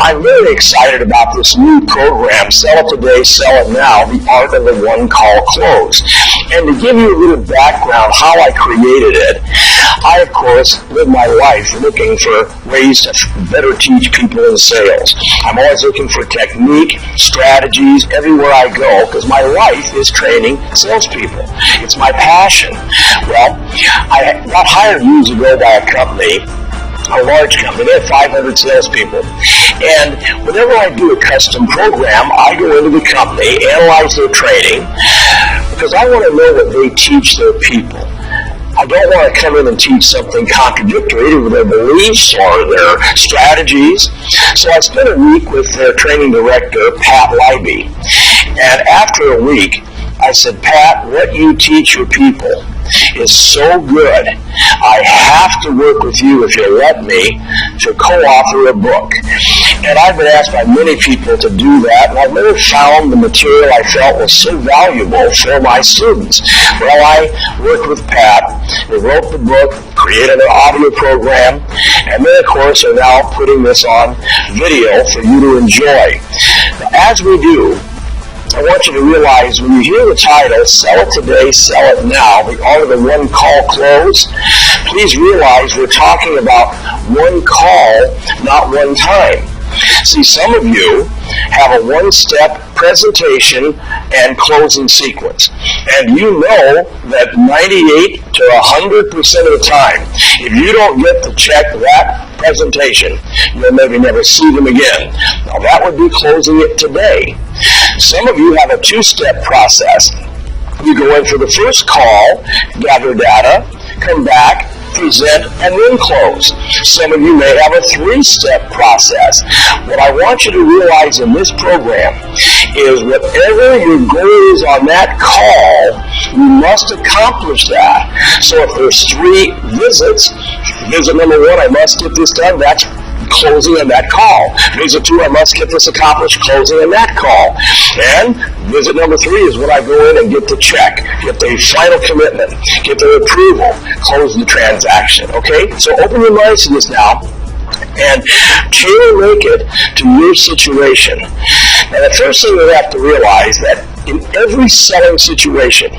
I'm really excited about this new program, Sell It Today, Sell It Now, The Art of the One Call Close. And to give you a little background how I created it, I, of course, live my life looking for ways to better teach people in sales. I'm always looking for technique, strategies, everywhere I go, because my life is training salespeople. It's my passion. Well, I got hired years ago by a company, a large company. They have 500 salespeople. And whenever I do a custom program, I go into the company, analyze their training, because I want to know what they teach their people. I don't want to come in and teach something contradictory to their beliefs or their strategies. So I spent a week with their training director, Pat Leiby. And after a week, I said, Pat, what you teach your people is so good. I have to work with you, if you'll let me, to co-author a book. And I've been asked by many people to do that, and I've never found the material I felt was so valuable for my students. Well, I worked with Pat. We wrote the book, created an audio program, and then, of course, are now putting this on video for you to enjoy. Now, as we do, I want you to realize when you hear the title, Sell It Today, Sell It Now, The Art of the One Call Close, please realize we're talking about one call, not one time. See, some of you have a one-step presentation and closing sequence. And you know that 98 to 100% of the time, if you don't get to check that presentation, you'll maybe never see them again. Now, that would be closing it today. Some of you have a two-step process. You go in for the first call, gather data, come back, present, and then close. Some of you may have a three-step process. What I want you to realize in this program is whatever your goal is on that call, you must accomplish that. So if there's 3 visits, visit number 1, I must get this done, that's closing on that call. Visit 2, I must get this accomplished, closing on that call. And visit number 3 is when I go in and get the check, get the final commitment, get the approval, close the transaction. Okay? So open your minds to this now and tailor-make it to your situation. Now, the first thing you have to realize that in every selling situation,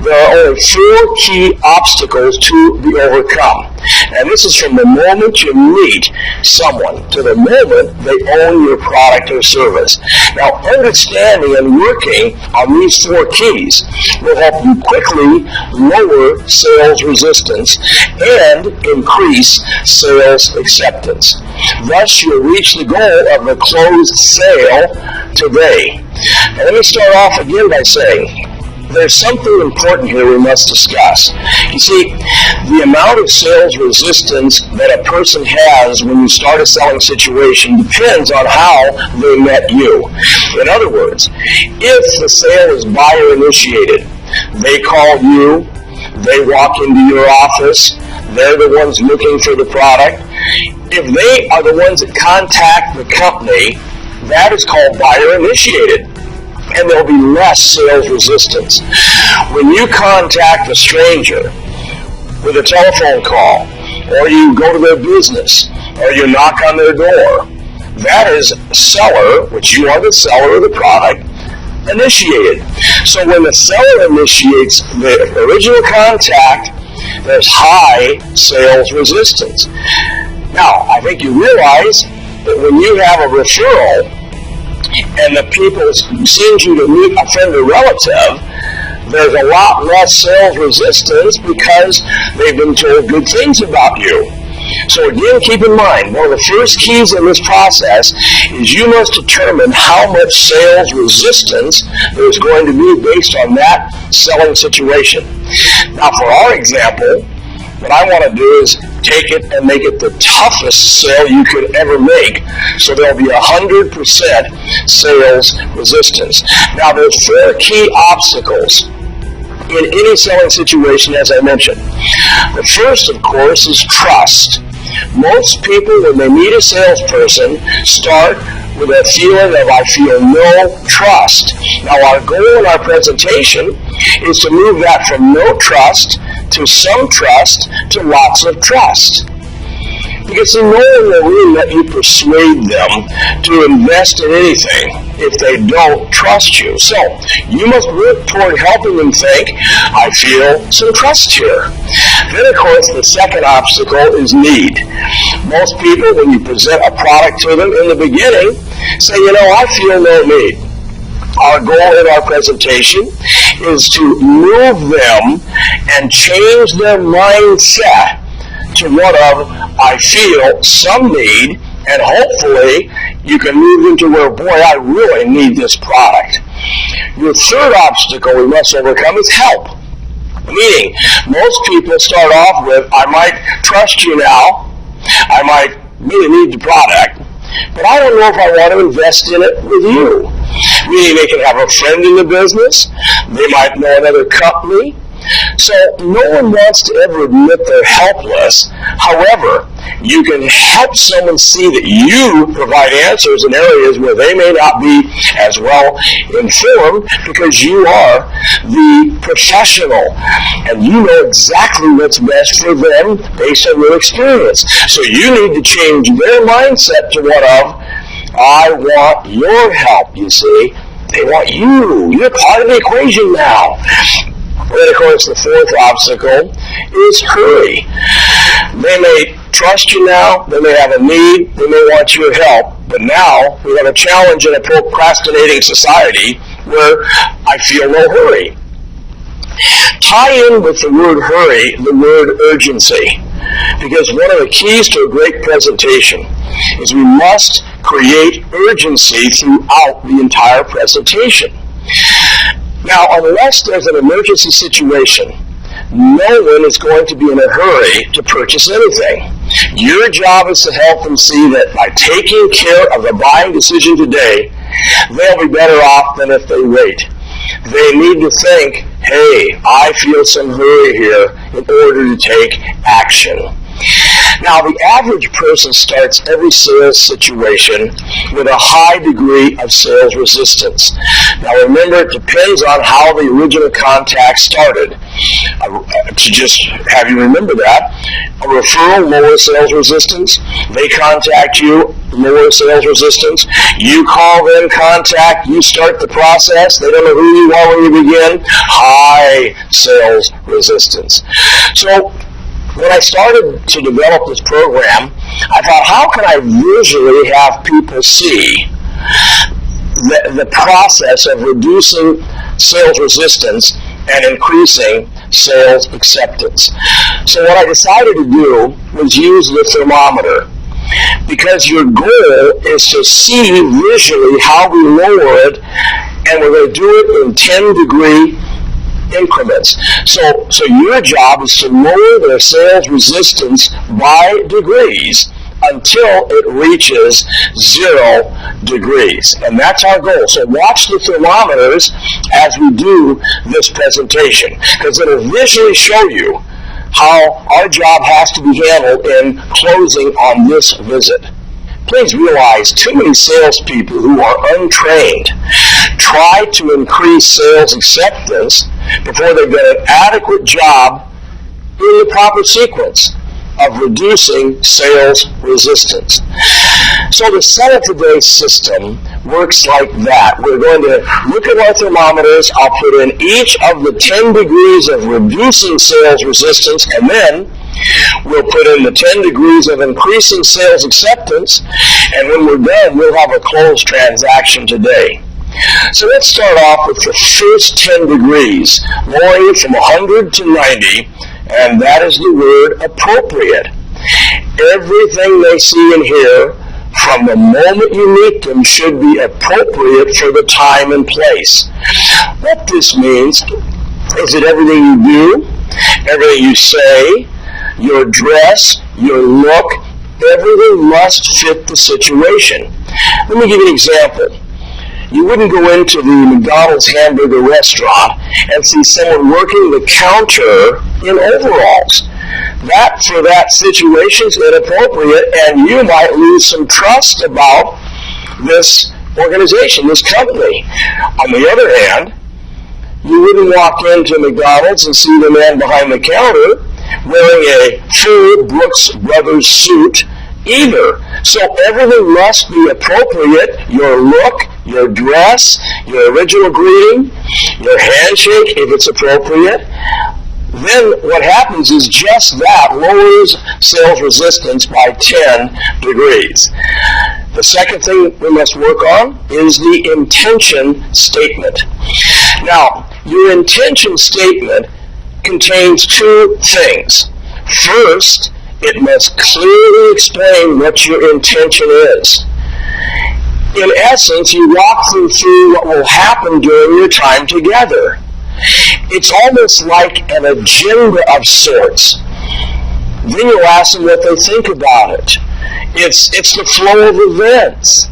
there are only 4 key obstacles to be overcome. And this is from the moment you meet someone to the moment they own your product or service. Now, understanding and working on these 4 keys will help you quickly lower sales resistance and increase sales acceptance. Thus, you'll reach the goal of the closed sale today. Now, let me start off again by saying, there's something important here we must discuss. You see, the amount of sales resistance that a person has when you start a selling situation depends on how they met you. In other words, if the sale is buyer initiated, they call you, they walk into your office, they're the ones looking for the product. If they are the ones that contact the company, that is called buyer initiated. And there'll be less sales resistance. When you contact a stranger with a telephone call, or you go to their business, or you knock on their door, that is seller, which you are the seller of the product, initiated. So when the seller initiates the original contact, there's high sales resistance. Now, I think you realize that when you have a referral, and the people send you to meet a friend or relative, there's a lot less sales resistance because they've been told good things about you. So again, keep in mind, one of the first keys in this process is you must determine how much sales resistance there's going to be based on that selling situation. Now, for our example, what I want to do is take it and make it the toughest sale you could ever make, so there'll be 100% sales resistance. Now, there's 4 key obstacles in any selling situation, as I mentioned. The first, of course, is trust. Most people, when they meet a salesperson, start with a feeling of, I feel no trust. Now, our goal in our presentation is to move that from no trust to some trust to lots of trust. Because no one will really let you persuade them to invest in anything if they don't trust you. So you must work toward helping them think, I feel some trust here. Then, of course, the second obstacle is need. Most people, when you present a product to them in the beginning, say, I feel no need. Our goal in our presentation is to move them and change their mindset to one of, I feel some need, and hopefully you can move into where, boy, I really need this product. Your third obstacle we must overcome is help. Meaning, most people start off with, I might trust you now, I might really need the product, but I don't know if I want to invest in it with you. Meaning they can have a friend in the business, they might know another company. So no one wants to ever admit they're helpless. However, you can help someone see that you provide answers in areas where they may not be as well informed because you are the professional and you know exactly what's best for them based on your experience. So you need to change their mindset to one of, I want your help, you see. They want you. You're part of the equation now. And then, of course, the fourth obstacle is hurry. They may trust you now, they may have a need, they may want your help, but now we have a challenge in a procrastinating society where I feel no hurry. Tie in with the word hurry the word urgency, because one of the keys to a great presentation is we must create urgency throughout the entire presentation. Now, unless there's an emergency situation, no one is going to be in a hurry to purchase anything. Your job is to help them see that by taking care of the buying decision today, they'll be better off than if they wait. They need to think, hey, I feel some hurry here in order to take action. Now, the average person starts every sales situation with a high degree of sales resistance. Now, remember, it depends on how the original contact started. To just have you remember that, a referral, lower sales resistance. They contact you, lower sales resistance. You call them, contact, you start the process. They don't know who you are when you begin. High sales resistance. So, when I started to develop this program, I thought, how can I visually have people see the process of reducing sales resistance and increasing sales acceptance? So what I decided to do was use the thermometer, because your goal is to see visually how we lower it, and we're going to do it in 10-degree increments. So your job is to lower their sales resistance by degrees until it reaches 0 degrees. And that's our goal. So watch the thermometers as we do this presentation, because it'll visually show you how our job has to be handled in closing on this visit. Please realize too many salespeople who are untrained try to increase sales acceptance before they've done an adequate job in the proper sequence of reducing sales resistance. So the Sell Today system works like that. We're going to look at our thermometers. I'll put in each of the 10 degrees of reducing sales resistance, and then we'll put in the 10 degrees of increasing sales acceptance, and when we're done, we'll have a closed transaction today. So let's start off with the first 10 degrees, lowering from 100 to 90, and that is the word appropriate. Everything they see and hear from the moment you meet them should be appropriate for the time and place. What this means is that everything you do, everything you say, your dress, your look, everything must fit the situation. Let me give you an example. You wouldn't go into the McDonald's hamburger restaurant and see someone working the counter in overalls. That, for that situation, is inappropriate, and you might lose some trust about this organization, this company. On the other hand, you wouldn't walk into McDonald's and see the man behind the counter wearing a full Brooks Brothers suit either. So everything must be appropriate. Your look, your dress, your original greeting, your handshake, if it's appropriate. Then what happens is just that lowers sales resistance by 10 degrees. The second thing we must work on is the intention statement. Now, your intention statement contains two things. First, it must clearly explain what your intention is. In essence, you walk them through what will happen during your time together. It's almost like an agenda of sorts. Then you'll ask them what they think about it. It's the flow of events.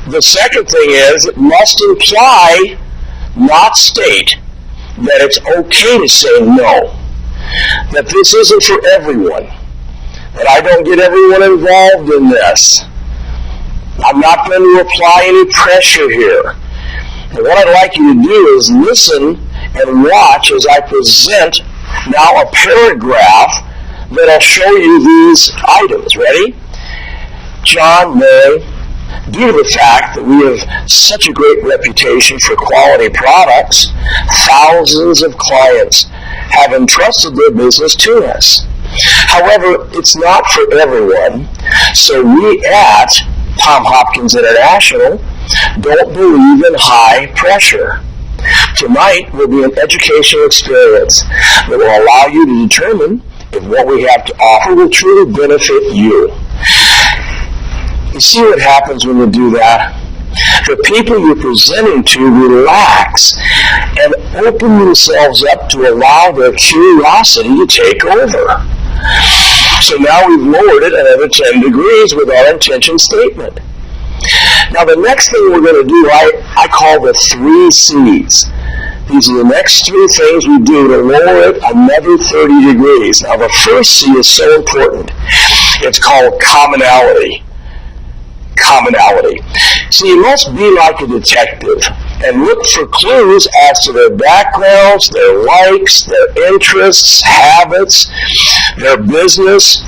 The second thing is it must imply, not state, that it's okay to say no. That this isn't for everyone. That I don't get everyone involved in this. I'm not going to apply any pressure here. And what I'd like you to do is listen and watch as I present now a paragraph that'll show you these items. Ready? John, Mary, due to the fact that we have such a great reputation for quality products, thousands of clients have entrusted their business to us. However, it's not for everyone, so we at Tom Hopkins International don't believe in high pressure. Tonight will be an educational experience that will allow you to determine if what we have to offer will truly benefit you. You see what happens when you do that? The people you're presenting to relax and open themselves up to allow their curiosity to take over. So now we've lowered it another 10 degrees with our intention statement. Now the next thing we're going to do, I call the 3 C's. These are the next 3 things we do to lower it another 30 degrees. Now the first C is so important. It's called commonality. Commonality. So you must be like a detective and look for clues as to their backgrounds, their likes, their interests, habits, their business.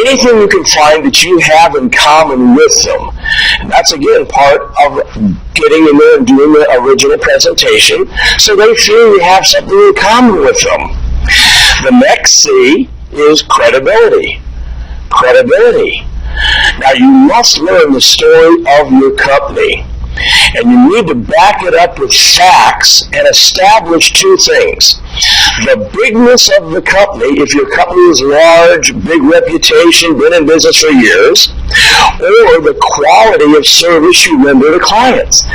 Anything you can find that you have in common with them. And that's, again, part of getting in there and doing the original presentation so they feel you have something in common with them. The next C is credibility. Credibility. Now, you must learn the story of your company. And you need to back it up with facts and establish 2 things. The bigness of the company, if your company is large, big reputation, been in business for years, or the quality of service you render to clients.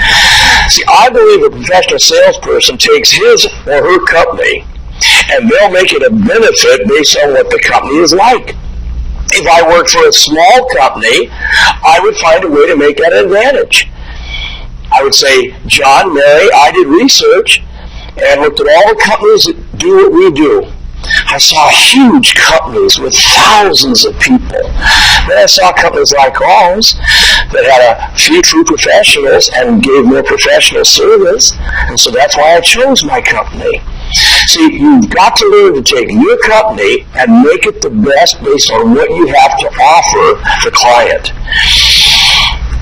See, I believe a professional salesperson takes his or her company and they'll make it a benefit based on what the company is like. If I worked for a small company, I would find a way to make that an advantage. I would say, John, Mary, I did research and looked at all the companies that do what we do. I saw huge companies with thousands of people. Then I saw companies like ours that had a few true professionals and gave more professional service, and so that's why I chose my company. See, you've got to learn to take your company and make it the best based on what you have to offer the client.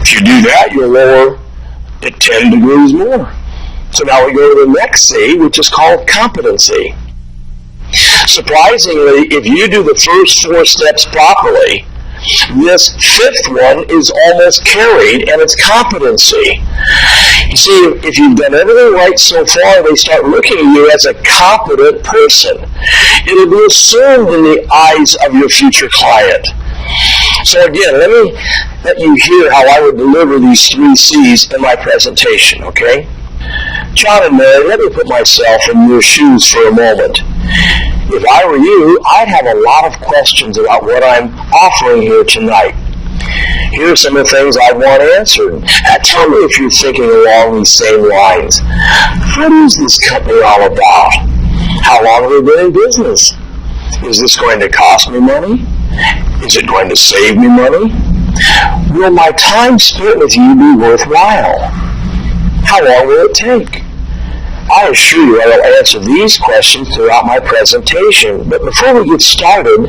If you do that, you'll lower it 10 degrees more. So now we go to the next C, which is called competency. Surprisingly, if you do the first 4 steps properly, this 5th one is almost carried, and it's competency. You see, if you've done everything right so far, they start looking at you as a competent person. It'll be assumed in the eyes of your future client. So again, let you hear how I would deliver these 3 C's in my presentation, okay? John and Mary, let me put myself in your shoes for a moment. If I were you, I'd have a lot of questions about what I'm offering here tonight. Here are some of the things I'd want answered. Tell me if you're thinking along these same lines. What is this company all about? How long have we been in business? Is this going to cost me money? Is it going to save me money? Will my time spent with you be worthwhile? How long will it take? I assure you I will answer these questions throughout my presentation. But before we get started,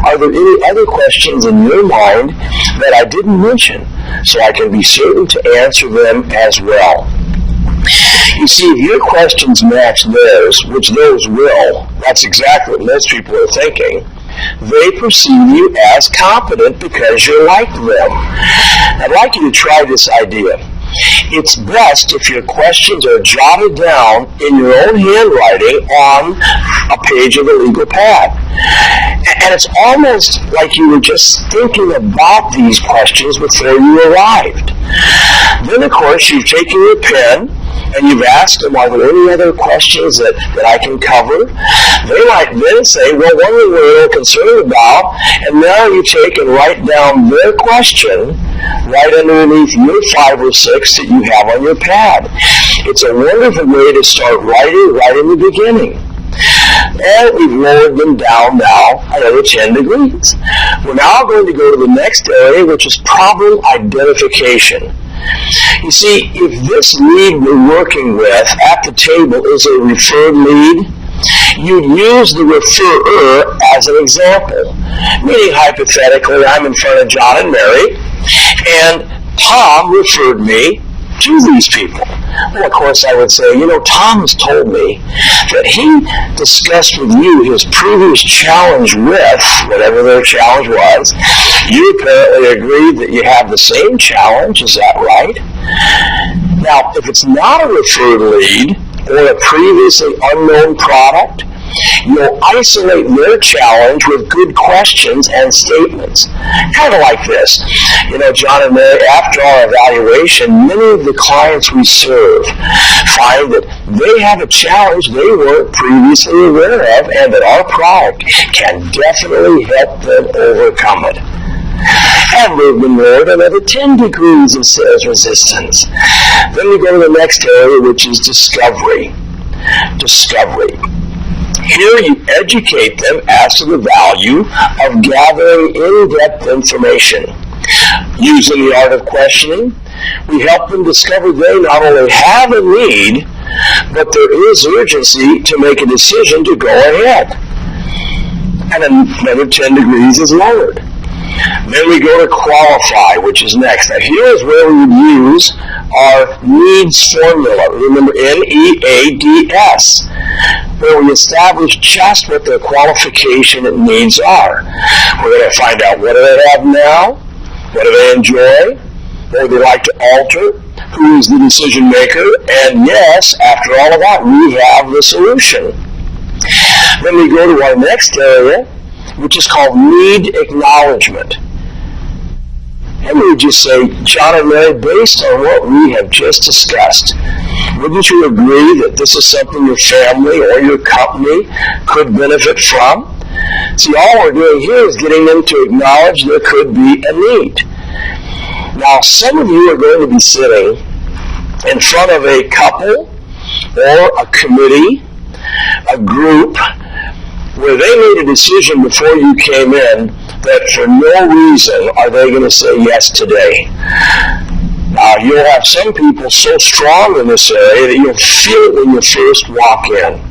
are there any other questions in your mind that I didn't mention so I can be certain to answer them as well? You see, if your questions match theirs, which theirs will, that's exactly what most people are thinking, they perceive you as competent because you're like them. I'd like you to try this idea. It's best if your questions are jotted down in your own handwriting on a page of a legal pad. And it's almost like you were just thinking about these questions before you arrived. Then, of course, you've taken your pen and you've asked them, are there any other questions that I can cover? They might then say, well, one thing we're a little concerned about, and now you take and write down their question right underneath your 5 or 6 that you have on your pad. It's a wonderful way to start writing right in the beginning. And we've lowered them down now another 10 degrees. We're now going to go to the next area, which is problem identification. You see, if this lead we're working with at the table is a referred lead, you'd use the referrer as an example. Meaning, hypothetically, I'm in front of John and Mary, and Tom referred me to these people. Well, of course, I would say, Tom has told me that he discussed with you his previous challenge with whatever their challenge was. You apparently agreed that you have the same challenge. Is that right? Now, if it's not a referred lead or a previously unknown product, you'll isolate their challenge with good questions and statements. Kind of like this. John and Mary, after our evaluation, many of the clients we serve find that they have a challenge they weren't previously aware of and that our product can definitely help them overcome it. And we've been lowered another 10 degrees of sales resistance. Then we go to the next area, which is discovery. Discovery. Here you educate them as to the value of gathering in-depth information. Using the art of questioning, we help them discover they not only have a need, but there is urgency to make a decision to go ahead. And another 10 degrees is lowered. Then we go to qualify, which is next. Now here's where we would use our needs formula. Remember, NEADS, where we establish just what their qualification and needs are. We're going to find out what do they have now, what do they enjoy, what would they like to alter, who is the decision maker, and yes, after all of that, we have the solution. Then we go to our next area, which is called need acknowledgement. And we would just say, John and Mary, based on what we have just discussed, wouldn't you agree that this is something your family or your company could benefit from? See, all we're doing here is getting them to acknowledge there could be a need. Now, some of you are going to be sitting in front of a couple or a committee, a group, where they made a decision before you came in that for no reason are they going to say yes today. Now, you'll have some people so strong in this area that you'll feel it when you first walk in.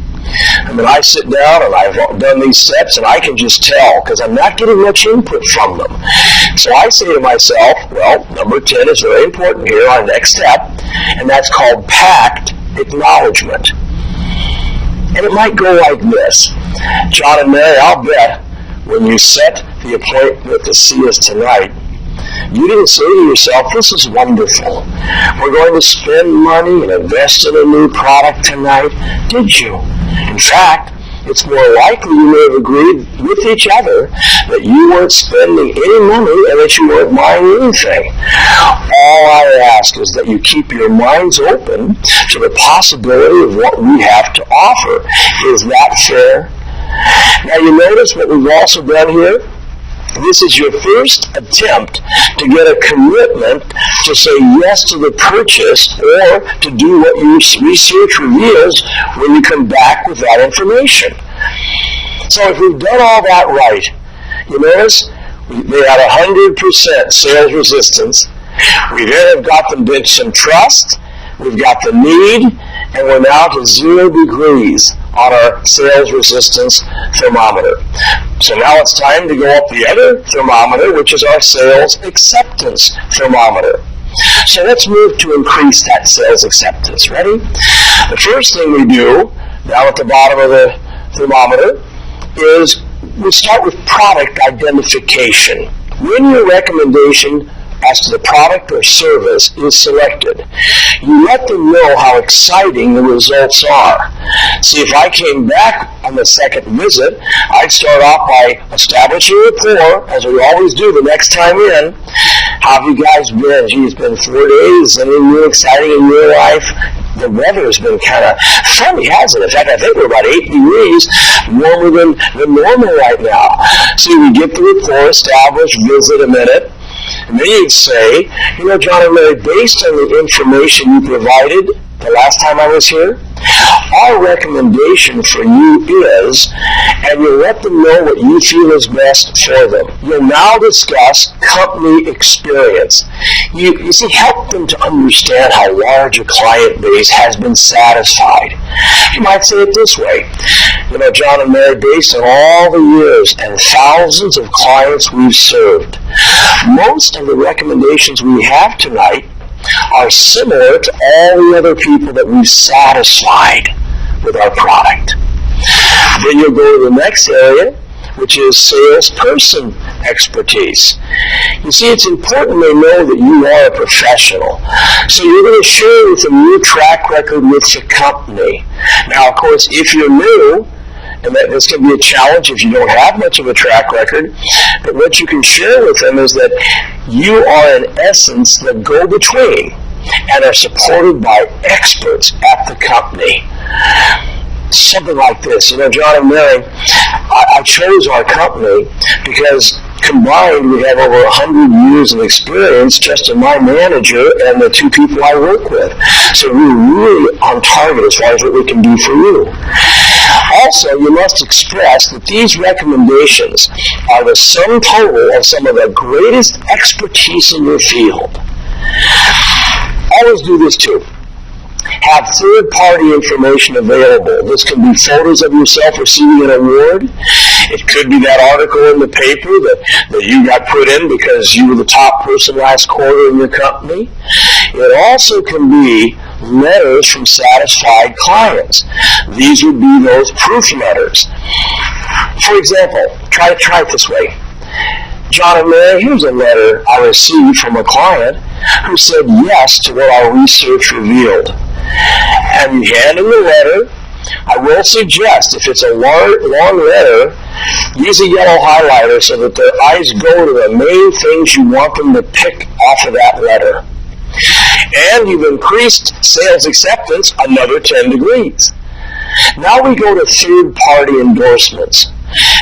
I mean, I sit down and I've done these steps and I can just tell because I'm not getting much input from them. So I say to myself, well, number 10 is very important here, our next step, and that's called PACT acknowledgement. And it might go like this. John and Mary, I'll bet when you set the appointment to see us tonight, you didn't say to yourself, this is wonderful. We're going to spend money and invest in a new product tonight, did you? In fact, it's more likely you may have agreed with each other that you weren't spending any money and that you weren't buying anything. All I ask is that you keep your minds open to the possibility of what we have to offer. Is that fair? Now you notice what we've also done here? This is your first attempt to get a commitment to say yes to the purchase or to do what your research reveals when you come back with that information. So if we've done all that right, you notice they had 100% sales resistance. We then have got them some trust. We've got the need, and we're now to 0 degrees on our sales resistance thermometer. So now it's time to go up the other thermometer, which is our sales acceptance thermometer. So let's move to increase that sales acceptance. Ready? The first thing we do, down at the bottom of the thermometer, is we start with product identification. When your recommendation as to the product or service is selected, you let them know how exciting the results are. See, if I came back on the second visit, I'd start off by establishing rapport, as we always do the next time in. How have you guys been? Gee, it's been 4 days. Anything new exciting in your life? The weather's been kind of funny, hasn't it? In fact, I think we're about 8 degrees warmer than normal right now. See, we get the rapport established, visit a minute, and then you'd say, you know, John and Mary, based on the information you provided the last time I was here, our recommendation for you is, and you'll let them know what you feel is best for them. You'll now discuss company experience. You see, help them to understand how large a client base has been satisfied. You might say it this way, you know, John and Mary, based on all the years and thousands of clients we've served, most of the recommendations we have tonight are similar to all the other people that we've satisfied with our product. Then you'll go to the next area, which is salesperson expertise. You see, it's important they know that you are a professional. So you're going to share with them your track record with the company. Now, of course, if you're new, and that this can be a challenge if you don't have much of a track record, but what you can share with them is that you are in essence the go-between and are supported by experts at the company. Something like this, you know, John and Mary, I chose our company because combined we have over 100 years of experience just in my manager and the 2 people I work with. So we're really on target as far as what we can do for you. Also, you must express that these recommendations are the sum total of some of the greatest expertise in your field. Always do this too. Have third-party information available. This can be photos of yourself receiving an award. It could be that article in the paper that you got put in because you were the top person last quarter in your company. It also can be letters from satisfied clients. These would be those proof letters. For example, try it this way. John and Mary, here's a letter I received from a client who said yes to what our research revealed. And you hand them the letter. I will suggest, if it's a long letter, use a yellow highlighter so that their eyes go to the main things you want them to pick off of that letter. And you've increased sales acceptance another 10 degrees. Now we go to third-party endorsements.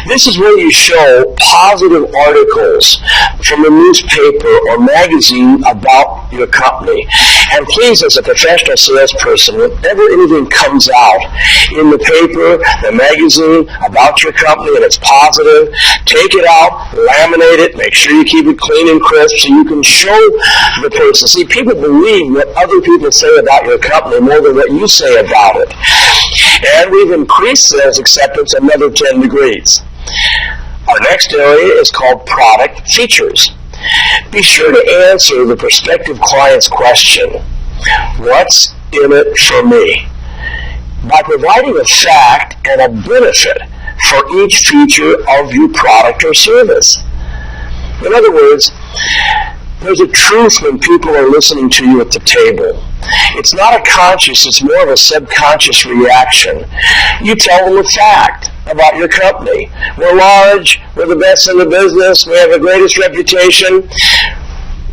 This is where you show positive articles from a newspaper or magazine about your company. And please, as a professional salesperson, whenever anything comes out in the paper, the magazine, about your company and it's positive, take it out, laminate it, make sure you keep it clean and crisp so you can show the person. See, people believe what other people say about your company more than what you say about it. And we've increased sales acceptance another 10 degrees. Our next area is called product features. Be sure to answer the prospective client's question, what's in it for me? By providing a fact and a benefit for each feature of your product or service. In other words, there's a truth when people are listening to you at the table. It's not a conscious, it's more of a subconscious reaction. You tell them a fact about your company. We're large, we're the best in the business, we have the greatest reputation.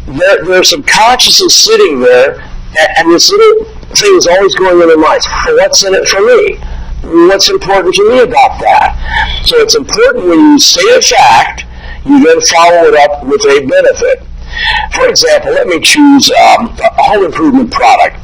They're subconsciously sitting there, and this little thing is always going in their minds. Well, what's in it for me? What's important to me about that? So it's important when you say a fact, you then follow it up with a benefit. For example, let me choose a home improvement product.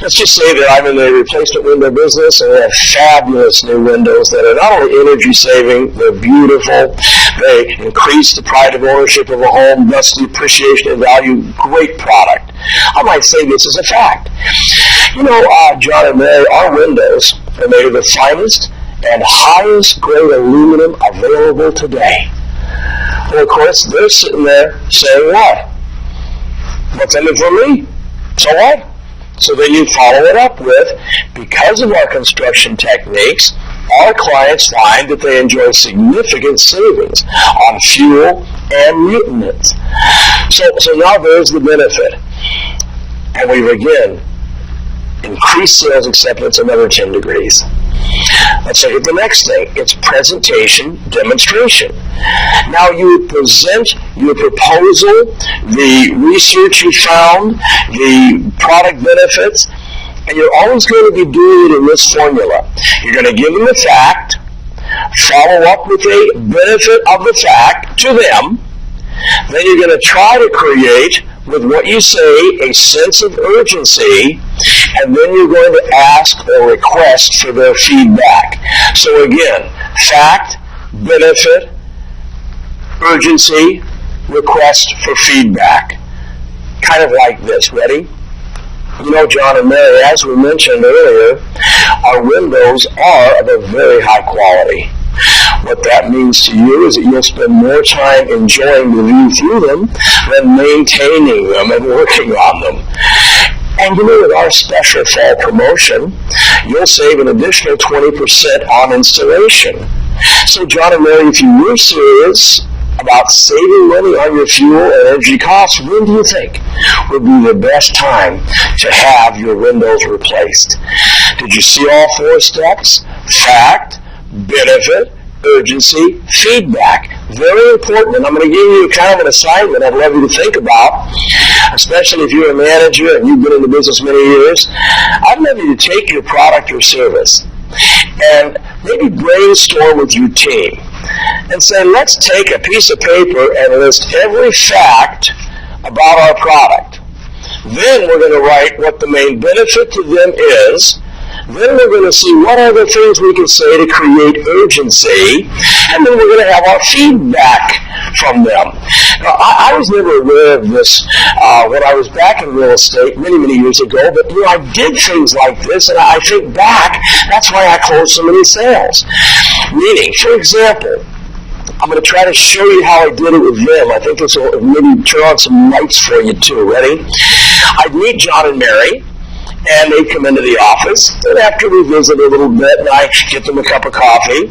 Let's just say that I'm in the replacement window business and we have fabulous new windows that are not only energy saving, they're beautiful, they increase the pride of ownership of a home, thus the appreciation and value. Great product. I might say this as a fact. You know, John and Mary, our windows are made of the finest and highest grade aluminum available today. Well, of course, they're sitting there saying what? What's in it for me? So what? So then you follow it up with, because of our construction techniques, our clients find that they enjoy significant savings on fuel and maintenance. So now there's the benefit. And we've again increased sales acceptance another 10 degrees. Let's look at the next thing. It's presentation demonstration. Now you present your proposal, the research you found, the product benefits, and you're always going to be doing it in this formula. You're going to give them the fact, follow up with a benefit of the fact to them, then you're going to try to create, with what you say, a sense of urgency, and then you're going to ask or request for their feedback. So again, fact, benefit, urgency, request for feedback. Kind of like this. Ready? You know, John and Mary, as we mentioned earlier, our windows are of a very high quality. What that means to you is that you'll spend more time enjoying the view through them than maintaining them and working on them. And you know, with our special fall promotion, you'll save an additional 20% on installation. So John and Mary, if you were serious about saving money on your fuel and energy costs, when do you think would be the best time to have your windows replaced? Did you see all 4 steps? Fact, benefit, urgency, feedback. Very important, and I'm going to give you kind of an assignment I'd love you to think about, especially if you're a manager and you've been in the business many years. I'd love you to take your product or service and maybe brainstorm with your team and say, let's take a piece of paper and list every fact about our product. Then we're going to write what the main benefit to them is. Then we're going to see what other things we can say to create urgency, and then we're going to have our feedback from them. Now, I was never aware of this when I was back in real estate many, many years ago, but I did things like this, and I think back, that's why I closed so many sales. Meaning, for example, I'm going to try to show you how I did it with them. I think this will maybe turn on some lights for you too. Ready? I'd meet John and Mary, and they'd come into the office, and after we visit a little bit, and I get them a cup of coffee,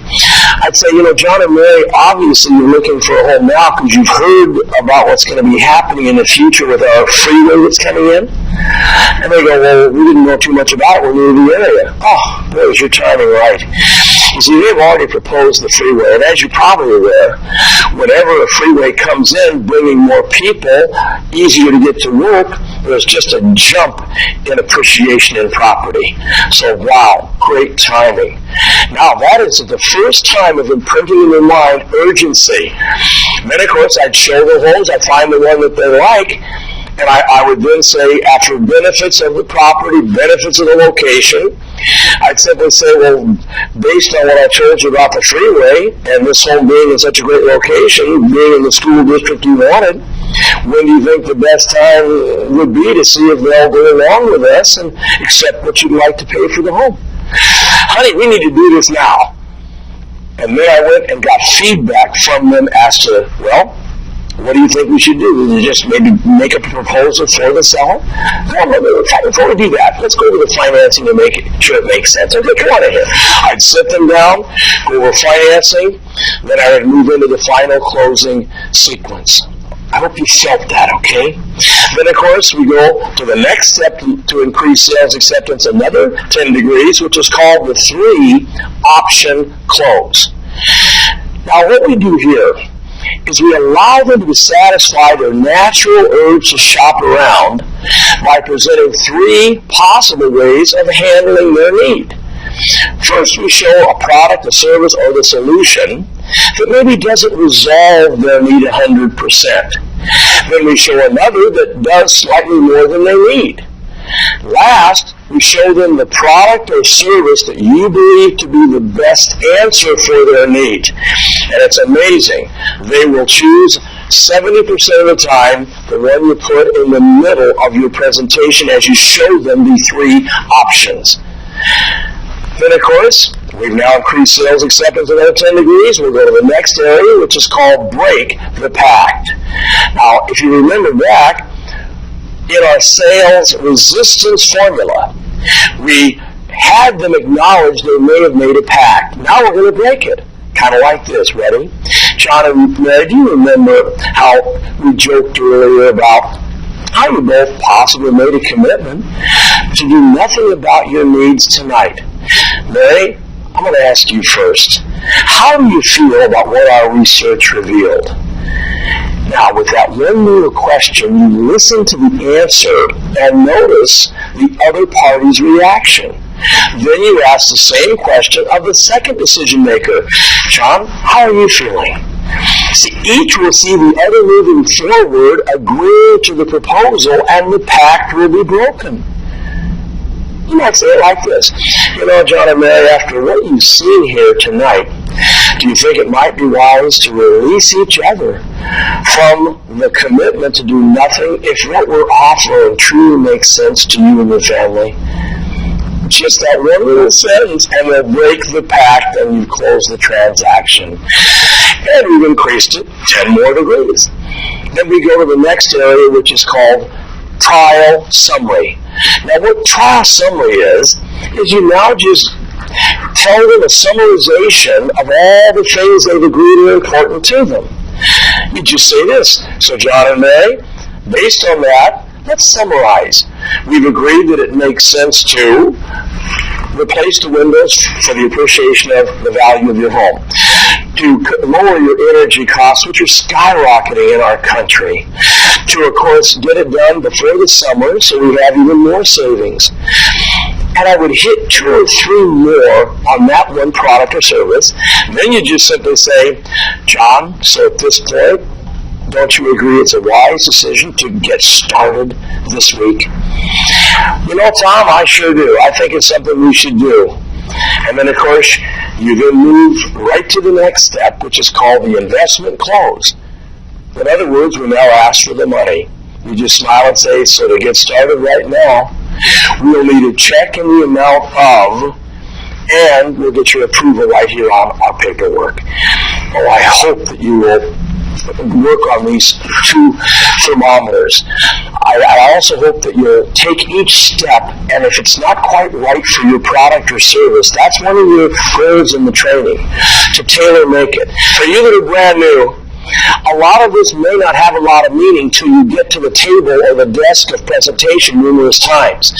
I'd say, John and Mary, obviously you're looking for a home now because you've heard about what's going to be happening in the future with our freeway that's coming in. And they go, well, we didn't know too much about it. We're new to the area. Oh, boy, is your timing right. You see, they've already proposed the freeway, and as you're probably aware, whenever a freeway comes in, bringing more people, easier to get to work, there's just a jump in appreciation in property. So, wow, great timing. Now, that is the first time of imprinting in their mind urgency. Then, of course, I'd show the homes. I'd find the one that they like, and I would then say, after benefits of the property, benefits of the location, I'd simply say, well, based on what I told you about the freeway and this home being in such a great location, being in the school district you wanted, when do you think the best time would be to see if they'll go along with us and accept what you'd like to pay for the home? Honey, we need to do this now. And then I went and got feedback from them as to, well, what do you think we should do? You just maybe make a proposal for the seller? Come on, before we do that, let's go over the financing and make sure it makes sense. Okay, come on in here. I'd sit them down, go over financing, then I would move into the final closing sequence. I hope you felt that, okay? Then, of course, we go to the next step to increase sales acceptance another 10 degrees, which is called the 3-option close. Now, what we do here is we allow them to satisfy their natural urge to shop around by presenting 3 possible ways of handling their need. First, we show a product, a service, or the solution that maybe doesn't resolve their need 100%. Then we show another that does slightly more than they need. Last, we show them the product or service that you believe to be the best answer for their need. And it's amazing. They will choose 70% of the time, the one you put in the middle of your presentation as you show them the three options. Then, of course, we've now increased sales acceptance another 10 degrees. We'll go to the next area, which is called break the pact. Now, if you remember back, in our sales resistance formula, we had them acknowledge they may have made a pact. Now we're going to break it. Kind of like this. Ready? John and Mary, do you remember how we joked earlier about how you both possibly made a commitment to do nothing about your needs tonight? Mary, I'm going to ask you first. How do you feel about what our research revealed? Now, with that one little question, you listen to the answer and notice the other party's reaction. Then you ask the same question of the second decision maker. John, how are you feeling? See, each will see the other moving forward, agreeing to the proposal, and the pact will be broken. You might say it like this. You know, John and Mary, after what you've seen here tonight, do you think it might be wise to release each other from the commitment to do nothing if what we're offering truly makes sense to you and your family? Just that one little sentence, and we'll break the pact, and you close the transaction. And we've increased it 10 more degrees. Then we go to the next area, which is called trial summary. Now, what trial summary is you now just tell them a summarization of all the things they've agreed are important to them. You just say this. So, John and Mary, based on that, let's summarize. We've agreed that it makes sense to replace the windows for the appreciation of the value of your home, to lower your energy costs, which are skyrocketing in our country, to, of course, get it done before the summer so we have even more savings. And I would hit 2 or 3 more on that one product or service. Then you just simply say, John, so at this point, don't you agree it's a wise decision to get started this week? You know, Tom, I sure do. I think it's something we should do. And then, of course, you then move right to the next step, which is called the investment close. In other words, we now ask for the money. You just smile and say, so to get started right now, we'll need a check in the amount of, and we'll get your approval right here on our paperwork. Oh, I hope that you will work on these 2 thermometers. I also hope that you'll take each step, and if it's not quite right for your product or service, that's one of your goals in the training, to tailor make it. For you that are brand new, a lot of this may not have a lot of meaning till you get to the table or the desk of presentation numerous times.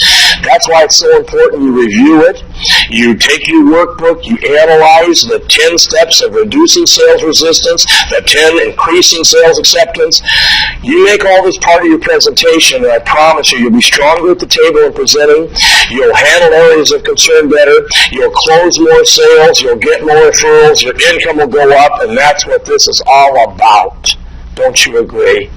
That's why it's so important you review it. You take your workbook, you analyze the 10 steps of reducing sales resistance, the 10 increasing sales acceptance. You make all this part of your presentation, and I promise you'll be stronger at the table in presenting. You'll handle areas of concern better. You'll close more sales. You'll get more referrals. Your income will go up, and that's what this is all about. Don't you agree?